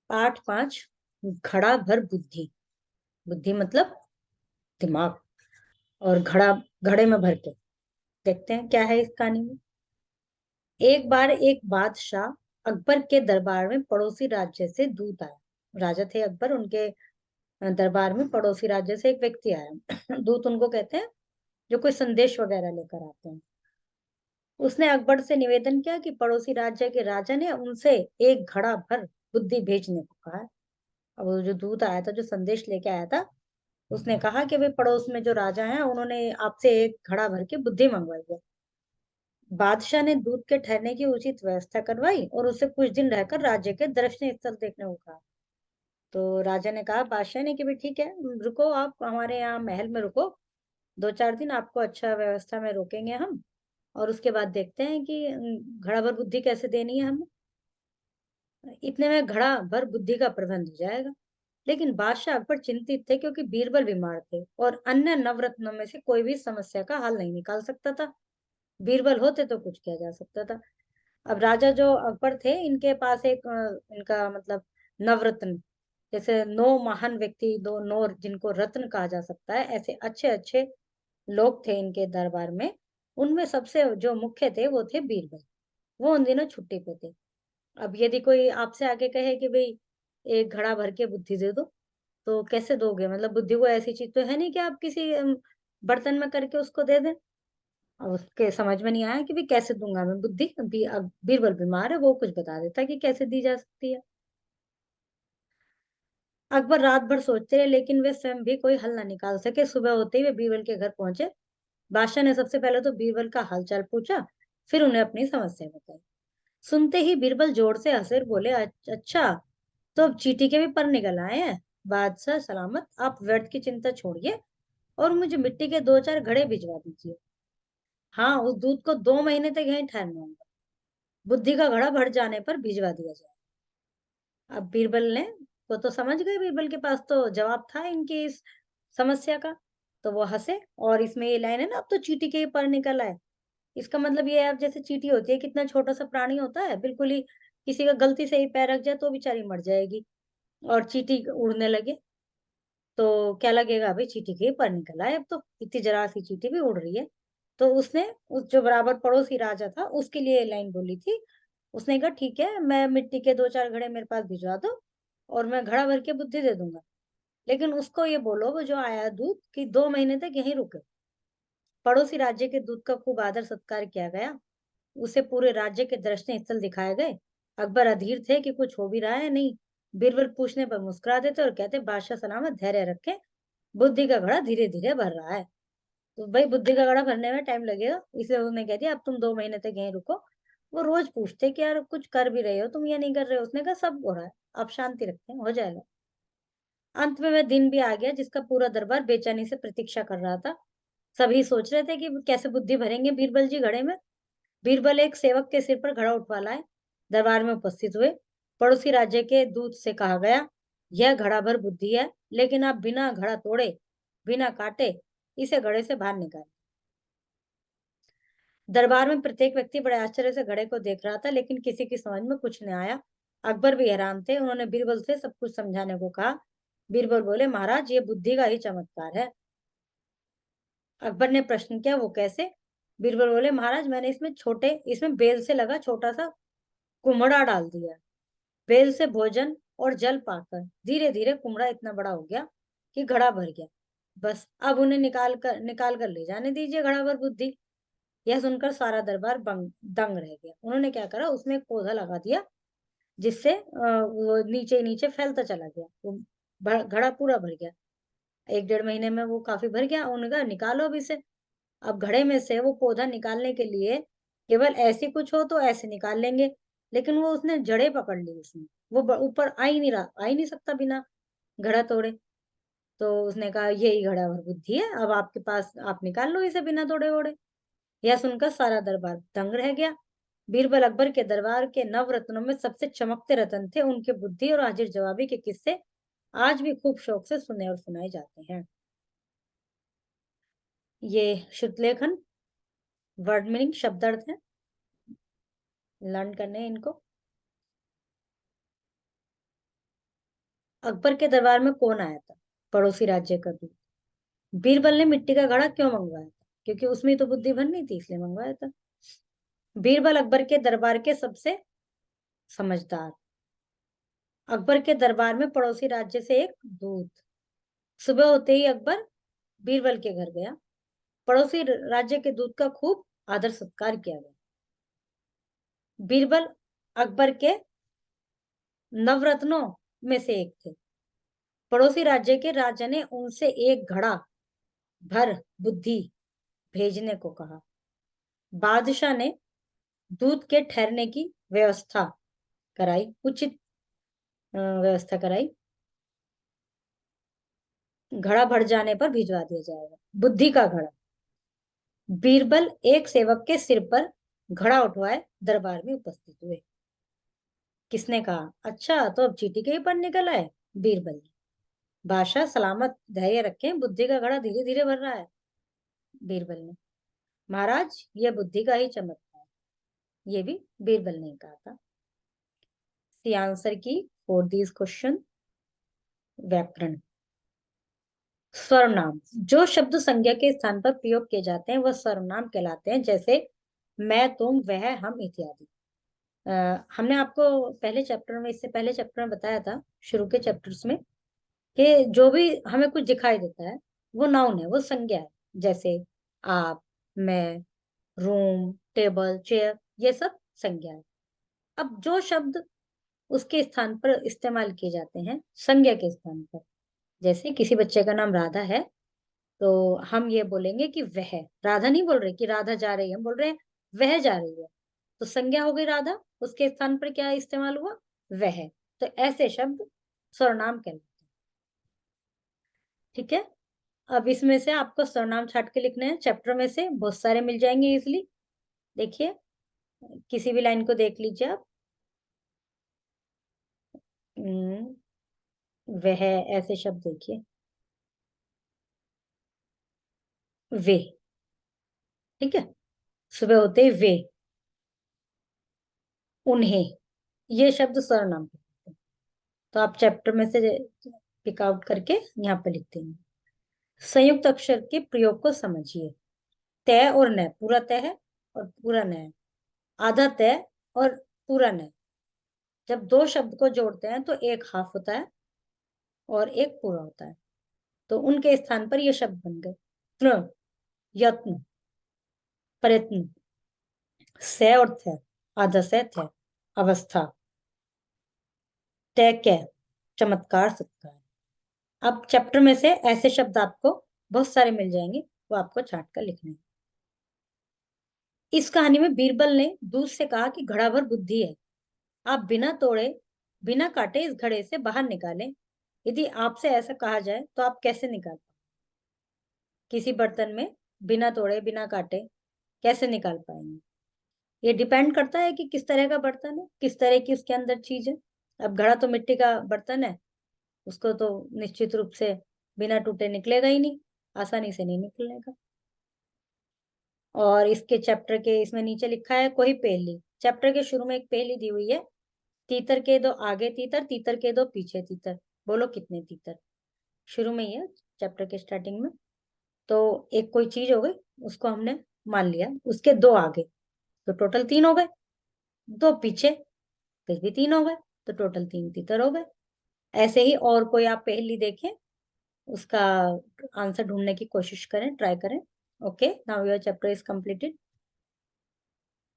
पाठ 5। घड़ा भर बुद्धि। बुद्धि मतलब दिमाग। और घड़ा घड़े में भर के। देखते हैं क्या है इस कहानी में। एक बार एक बादशाह अकबर के दरबार में पड़ोसी राज्य से दूत आया। राजा थे अकबर, उनके दरबार में पड़ोसी राज्य से एक व्यक्ति आया। दूत उनको कहते हैं जो कोई संदेश वगैरह लेकर आते हैं। उसने अकबर से निवेदन किया कि पड़ोसी राज्य के राजा ने उनसे एक घड़ा भर बुद्धि भेजने को कहा है। अब वो जो दूत आया था, जो संदेश लेके आया था, उसने कहा कि भाई पड़ोस में जो राजा हैं उन्होंने आपसे एक घड़ा भर के बुद्धि मंगवाई है। बादशाह ने दूत के ठहरने की उचित व्यवस्था करवाई और उससे कुछ दिन रहकर राज्य के दर्शनीय स्थल देखने को कहा। तो राजा ने कहा बादशाह ने कि भाई ठीक है, रुको, आप हमारे यहाँ महल में रुको, 2-4 दिन आपको अच्छा व्यवस्था में रोकेंगे हम। और उसके बाद देखते हैं कि घड़ा भर बुद्धि कैसे देनी है हमें। इतने में घड़ा भर बुद्धि का प्रबंध हो जाएगा। लेकिन बादशाह अकबर चिंतित थे क्योंकि बीरबल बीमार थे और अन्य नवरत्नों में से कोई भी समस्या का हल नहीं निकाल सकता था। बीरबल होते तो कुछ किया जा सकता था। अब राजा जो अकबर थे, इनके पास एक इनका मतलब नवरत्न, जैसे 9 महान व्यक्ति, दो नौ जिनको रत्न कहा जा सकता है, ऐसे अच्छे अच्छे लोग थे इनके दरबार में। उनमें सबसे जो मुख्य थे वो थे बीरबल। वो उन दिनों छुट्टी पे थे। अब यदि कोई आपसे आके कहे कि भाई एक घड़ा भर के बुद्धि दे दो, तो कैसे दोगे? मतलब बुद्धि को ऐसी चीज तो है नहीं कि आप किसी बर्तन में करके उसको दे दें। अब उसके समझ में नहीं आया कि भाई कैसे दूंगा मैं बुद्धि। अब बीरबल बीमार है, वो कुछ बता देता कि कैसे दी जा सकती है। अकबर रात भर सोचते रहे लेकिन वे स्वयं भी कोई हल ना निकाल सके। सुबह होते ही वे बीरबल के घर पहुंचे। बादशाह ने सबसे पहले तो बीरबल का हालचाल पूछा, फिर उन्हें अपनी समस्या बताई। सुनते ही बीरबल जोर से हंसे और बोले, अच्छा, तो अब चींटी के भी पर निकल आए हैं। बादशाह सलामत, आप व्यर्थ की चिंता छोड़िए और मुझे मिट्टी के 2-4 घड़े भिजवा दीजिए। हाँ, उस दूध को 2 महीने तक यहीं ठहरना होगा। बुद्धि का घड़ा भर जाने पर भिजवा दिया जाए। अब बीरबल ने, वो तो समझ गए, बीरबल के पास तो जवाब था इनकी इस समस्या का। तो वो हंसे और इसमें ये लाइन है ना, अब तो चींटी के ही पर निकल आए। इसका मतलब ये है, अब जैसे चींटी होती है, कितना छोटा सा प्राणी होता है, बिल्कुल ही किसी का गलती से ही पैर रख जाए तो बेचारी मर जाएगी। और चींटी उड़ने लगे तो क्या लगेगा, भाई चींटी के ही पर निकल आए, अब तो इतनी जरा सी चींटी भी उड़ रही है। तो उसने, उस जो बराबर पड़ोसी राजा था, उसके लिए लाइन बोली थी। उसने कहा ठीक है, मैं मिट्टी के 2-4 घड़े मेरे पास भिजवा दो और मैं घड़ा भर के बुद्धि दे दूंगा। लेकिन उसको ये बोलो, वो जो आया दूध, कि 2 महीने तक यहीं रुके। पड़ोसी राज्य के दूध का खूब आदर सत्कार किया गया। उसे पूरे राज्य के दर्शनीय स्थल दिखाए गए। अकबर अधीर थे कि कुछ हो भी रहा है नहीं। बीरबल पूछने पर मुस्कुरा देते और कहते, बादशाह सलामत, धैर्य रखें, बुद्धि का घड़ा धीरे धीरे भर रहा है। तो भाई बुद्धि का घड़ा भरने में टाइम लगेगा, इसलिए उन्होंने कह दिया अब तुम 2 महीने तक यहीं रुको। वो रोज पूछते कि यार कुछ कर भी रहे हो तुम या नहीं कर रहे हो? उसने कहा सब हो रहा है, आप शांति रखें, हो जाएगा। अंत में वह दिन भी आ गया जिसका पूरा दरबार बेचैनी से प्रतीक्षा कर रहा था। सभी सोच रहे थे कि कैसे बुद्धि भरेंगे बीरबल जी घड़े में। बीरबल एक सेवक के सिर पर घड़ा उठवा लाए, दरबार में उपस्थित हुए। पड़ोसी राज्य के दूत से कहा गया, यह घड़ा भर बुद्धि है, लेकिन आप बिना घड़ा तोड़े, बिना काटे इसे घड़े से बाहर निकालें। दरबार में प्रत्येक व्यक्ति बड़े आश्चर्य से घड़े को देख रहा था, लेकिन किसी की समझ में कुछ नहीं आया। अकबर भी हैरान थे। उन्होंने बीरबल से सब कुछ समझाने को कहा। बीरबल बोले, महाराज, ये बुद्धि का ही चमत्कार है। अकबर ने प्रश्न किया, वो कैसे? बीरबल बोले, महाराज, मैंने इसमें बेल से लगा छोटा सा कुम्हड़ा डाल दिया। बेल से भोजन और जल पाकर धीरे धीरे कुमड़ा इतना बड़ा हो गया कि घड़ा भर गया। बस अब उन्हें निकाल कर ले जाने दीजिए घड़ा भर बुद्धि। यह सुनकर सारा दरबार दंग रह गया। उन्होंने क्या करा, उसमें एक पौधा लगा दिया जिससे वो नीचे नीचे फैलता चला गया। वो घड़ा पूरा भर गया। 1-1.5 महीने में वो काफी भर गया। उन्होंने कहा निकालो अब इसे। अब घड़े में से वो पौधा निकालने के लिए केवल ऐसी कुछ हो तो ऐसे निकाल लेंगे, लेकिन वो उसने जड़ें पकड़ ली उसने। वो ऊपर आ ही नहीं सकता बिना घड़ा तोड़े। तो उसने कहा यही घड़ा भर बुद्धि है, अब आपके पास, आप निकाल लो इसे बिना तोड़े ओड़े। यह सुनकर सारा दरबार दंग रह गया। बीरबल अकबर के दरबार के नवरत्नों में सबसे चमकते रतन थे। उनके बुद्धि और हाजिर जवाबी के किस्से आज भी खूब शौक से सुने और सुनाए जाते हैं। ये शुद्धलेखन, वर्ड मीनिंग, शब्द अर्थ है, लर्न करने हैं इनको। अकबर के दरबार में कौन आया था? पड़ोसी राज्य का दूत। बीरबल ने मिट्टी का घड़ा क्यों मंगवाया था? क्योंकि उसमें तो बुद्धि भरनी थी, इसलिए मंगवाया था। बीरबल अकबर के दरबार के सबसे समझदार। अकबर के दरबार में पड़ोसी राज्य से एक दूत। सुबह होते ही अकबर बीरबल के घर गया। पड़ोसी राज्य के दूत का खूब आदर सत्कार किया गया। बीरबल अकबर के नवरत्नों में से एक थे। पड़ोसी राज्य के राजा ने उनसे एक घड़ा भर बुद्धि भेजने को कहा। बादशाह ने दूत के ठहरने की व्यवस्था कराई, उचित व्यवस्था कराई। घड़ा भर जाने पर भिजवा दिया जाएगा। बुद्धि का घड़ा। बीरबल एक सेवक के सिर पर घड़ा उठवाए दरबार में उपस्थित हुए। किसने कहा? अच्छा, तो अब चीटी के ही पर निकल आए। बीरबल ने। बादशाह सलामत, धैर्य रखें, बुद्धि का घड़ा धीरे धीरे भर रहा है। बीरबल ने। महाराज, यह बुद्धि का ही चमत्कार। ये भी बीरबल ने कहा था। सी आंसर की फॉर दिस क्वेश्चन। व्याकरण। सर्वनाम। जो शब्द संज्ञा के स्थान पर प्रयोग किए जाते हैं वह सर्वनाम कहलाते हैं, जैसे मैं, तुम, वह, हम इत्यादि। हमने आपको पहले चैप्टर में, इससे पहले चैप्टर में बताया था, शुरू के चैप्टर्स में, कि जो भी हमें कुछ दिखाई देता है वो नाउन है, वो संज्ञा है। जैसे आप, मैं, रूम, टेबल, चेयर, ये सब संज्ञा है। अब जो शब्द उसके स्थान पर इस्तेमाल किए जाते हैं संज्ञा के स्थान पर, जैसे किसी बच्चे का नाम राधा है, तो हम ये बोलेंगे कि वह। राधा नहीं बोल रहे कि राधा जा रही है, हम बोल रहे हैं वह जा रही है। तो संज्ञा हो गई राधा, उसके स्थान पर क्या इस्तेमाल हुआ? वह। तो ऐसे शब्द सर्वनाम कहलाते हैं। ठीक है। अब इसमें से आपको सर्वनाम छाट के लिखने हैं, चैप्टर में से बहुत सारे मिल जाएंगे इजिली। देखिए, किसी भी लाइन को देख लीजिए आप। हम्म, वह, ऐसे शब्द देखिए। वे। ठीक है। सुबह होते ही वे, उन्हें, ये शब्द सर्वनाम के होते हैं। तो आप चैप्टर में से पिक आउट करके यहाँ पे लिखते हैं। संयुक्त अक्षर के प्रयोग को समझिए। तय और न। पूरा तय है और पूरा न है। आधा तय और पूरा न। जब दो शब्द को जोड़ते हैं तो एक हाफ होता है और एक पूरा होता है। तो उनके स्थान पर ये शब्द बन गए। तृ, यत्न, प्रयत्न। से और थ, आधा से थ, अवस्था। तय कै, चमत्कार, सत्कार। अब चैप्टर में से ऐसे शब्द आपको बहुत सारे मिल जाएंगे, वो आपको चाट कर लिखने हैं। इस कहानी में बीरबल ने दूत से कहा कि घड़ा भर बुद्धि है, आप बिना तोड़े बिना काटे इस घड़े से बाहर निकालें। यदि आपसे ऐसा कहा जाए तो आप कैसे निकाल? किसी बर्तन में बिना तोड़े बिना काटे कैसे निकाल पाएंगे? ये डिपेंड करता है कि किस तरह का बर्तन है, किस तरह की उसके अंदर चीज है। अब घड़ा तो मिट्टी का बर्तन है, उसको तो निश्चित रूप से बिना टूटे निकलेगा ही नहीं, आसानी से नहीं निकलेगा। और इसके चैप्टर के इसमें नीचे लिखा है कोई पहेली। चैप्टर के शुरू में एक पहेली दी हुई है। तीतर के दो आगे तीतर, तीतर के दो पीछे तीतर, बोलो कितने तीतर? शुरू में ही है, चैप्टर के स्टार्टिंग में। तो एक कोई चीज हो गई, उसको हमने मान लिया, उसके दो आगे, तो टोटल तीन हो गए। दो पीछे, फिर भी तीन हो गए, तो टोटल तीन तीतर हो गए। ऐसे ही और कोई आप पहेली देखें, उसका आंसर ढूंढने की कोशिश करें, ट्राई करें। Okay, now your chapter is completed.